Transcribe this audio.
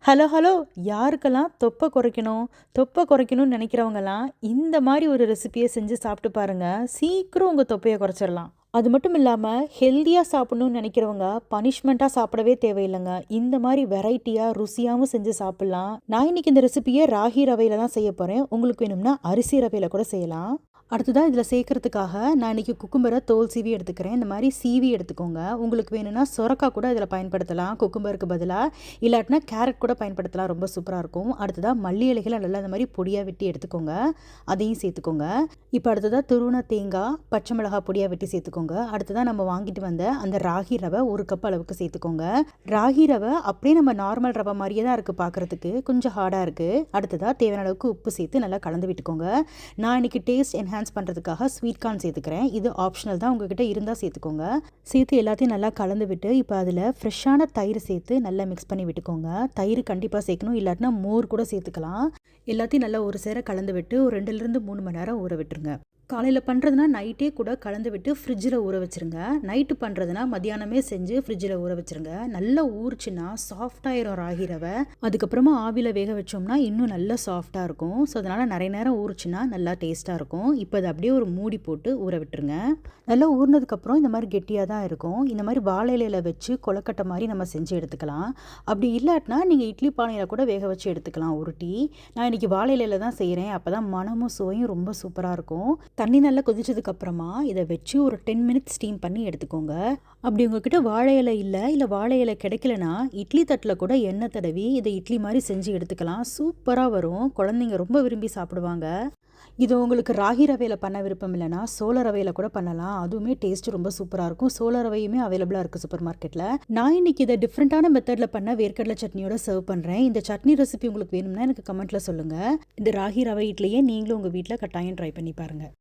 Hello hello யாருக்கெல்லாம் தொப்பை குறைக்கணும் தொப்பை குறைக்கணும்னு நினைக்கிறவங்கலாம் இந்த மாதிரி ஒரு ரெசிபியை செஞ்சு சாப்பிட்டு பாருங்கள். சீக்கிரம் உங்கள் தொப்பையை குறைச்சிடலாம். அது மட்டும் இல்லாமல் ஹெல்த்தியாக சாப்பிட்ணுன்னு நினைக்கிறவங்க பனிஷ்மெண்ட்டாக சாப்பிடவே தேவையில்லைங்க. இந்த மாதிரி வெரைட்டியாக ருசியாகவும் செஞ்சு சாப்பிட்லாம். நான் இன்னைக்கு இந்த ரெசிபியை ராகி ரவையில் தான் செய்ய போகிறேன். உங்களுக்கு வேணும்னா அரிசி ரவையில் கூட செய்யலாம். அடுத்ததாக இதில் சேர்க்கறதுக்காக நான் இன்றைக்கி குக்கும்பரை தோல் சீவி எடுத்துக்கிறேன். இந்த மாதிரி சீவி எடுத்துக்கோங்க. உங்களுக்கு வேணும்னா சொரக்காய் கூட இதில் பயன்படுத்தலாம் குக்கும்பருக்கு பதிலாக. இல்லாட்டினா கேரட் கூட பயன்படுத்தலாம், ரொம்ப சூப்பராக இருக்கும். அடுத்ததாக மல்லி இலைகளை நல்லா இந்த மாதிரி பொடியாக வெட்டி எடுத்துக்கோங்க, அதையும் சேர்த்துக்கோங்க. இப்போ அடுத்ததாக துருவன தேங்காய், பச்சை மிளகாய் பொடியாக வெட்டி சேர்த்துக்கோங்க. அடுத்ததாக நம்ம வாங்கிட்டு வந்த அந்த ராகி ரவை 1 கப் அளவுக்கு சேர்த்துக்கோங்க. ராகி ரவை அப்படியே நம்ம நார்மல் ரவை மாதிரியே தான் இருக்குது, பார்க்குறதுக்கு கொஞ்சம் ஹார்டாக இருக்குது. அடுத்ததாக தேவையான அளவுக்கு உப்பு சேர்த்து நல்லா கலந்து விட்டுக்கோங்க. நான் இன்றைக்கி டேஸ்ட் என்ஹான்ஸ் பண்ணுறதுக்காக ஸ்வீட் கார்ன் சேர்த்துக்கிறேன். இது ஆப்ஷனல் தான், உங்ககிட்ட இருந்தால் சேர்த்துக்கோங்க. சேர்த்து எல்லாத்தையும் நல்லா கலந்து விட்டு இப்போ அதில் ஃப்ரெஷ்ஷான தயிர் சேர்த்து நல்லா மிக்ஸ் பண்ணி விட்டுக்கோங்க. தயிர் கண்டிப்பாக சேர்க்கணும், இல்லாட்டினா மோர் கூட சேர்த்துக்கலாம். எல்லாத்தையும் நல்லா ஒரு சேர கலந்து விட்டு ஒரு 2லிருந்து 3 மணி நேரம் ஊற விட்டுருங்க. காலையில் பண்ணுறதுனா நைட்டே கூட கலந்து விட்டு ஃப்ரிட்ஜில் ஊற வச்சுருங்க. நைட்டு பண்ணுறதுனா மதியானமே செஞ்சு ஃப்ரிட்ஜில் ஊற வச்சுருங்க. நல்லா ஊறிச்சுன்னா சாஃப்டாயிரும் ராகி ரவை. அதுக்கப்புறமா ஆவியில் வேக வச்சோம்னா இன்னும் நல்லா சாஃப்டாக இருக்கும். ஸோ அதனால் நிறைய நேரம் ஊறிச்சுன்னா நல்லா டேஸ்ட்டாக இருக்கும். இப்போ அதை அப்படியே ஒரு மூடி போட்டு ஊற விட்டுருங்க. நல்லா ஊறினதுக்கப்புறம் இந்த மாதிரி கெட்டியாக தான் இருக்கும். இந்த மாதிரி வாழை இலையில வச்சு கொலக்கட்டை மாதிரி நம்ம செஞ்சு எடுத்துக்கலாம். அப்படி இல்லாட்டினா நீங்கள் இட்லி பானையில் கூட வேக வச்சு எடுத்துக்கலாம் உருட்டி. நான் இன்றைக்கி வாழை இலையில தான் செய்கிறேன். அப்போ தான் மனமும் சுவையும் ரொம்ப சூப்பராக இருக்கும். தண்ணி நல்லா கொதிச்சதுக்கப்புறமா இதை வச்சு ஒரு 10 மினிட்ஸ் ஸ்டீம் பண்ணி எடுத்துக்கோங்க. அப்படி உங்ககிட்ட வாழை இலை இல்லை வாழை இலை கிடைக்கலனா இட்லி தட்டில் கூட எண்ணெய் தடவி இதை இட்லி மாதிரி செஞ்சு எடுத்துக்கலாம். சூப்பராக வரும், குழந்தைங்க ரொம்ப விரும்பி சாப்பிடுவாங்க. இது உங்களுக்கு ராகி ரவையில் பண்ண விருப்பம் இல்லைனா சோள ரவையில் கூட பண்ணலாம். அதுவுமே டேஸ்ட் ரொம்ப சூப்பராக இருக்கும். சோள ரவையுமே அவைலபிளாக இருக்குது சூப்பர் மார்க்கெட்டில். நான் இன்னைக்கு இதை டிஃப்ரெண்ட்டான மெத்தடில் பண்ண வேர்க்கடலை சட்னியோட சர்வ் பண்ணுறேன். இந்த சட்னி ரெசிபி உங்களுக்கு வேணும்னா எனக்கு கமெண்ட்டில் சொல்லுங்கள். இந்த ராகி ரவை இட்லியே நீங்களும் உங்கள் வீட்டில் கட்டாயம் ட்ரை பண்ணி பாருங்கள்.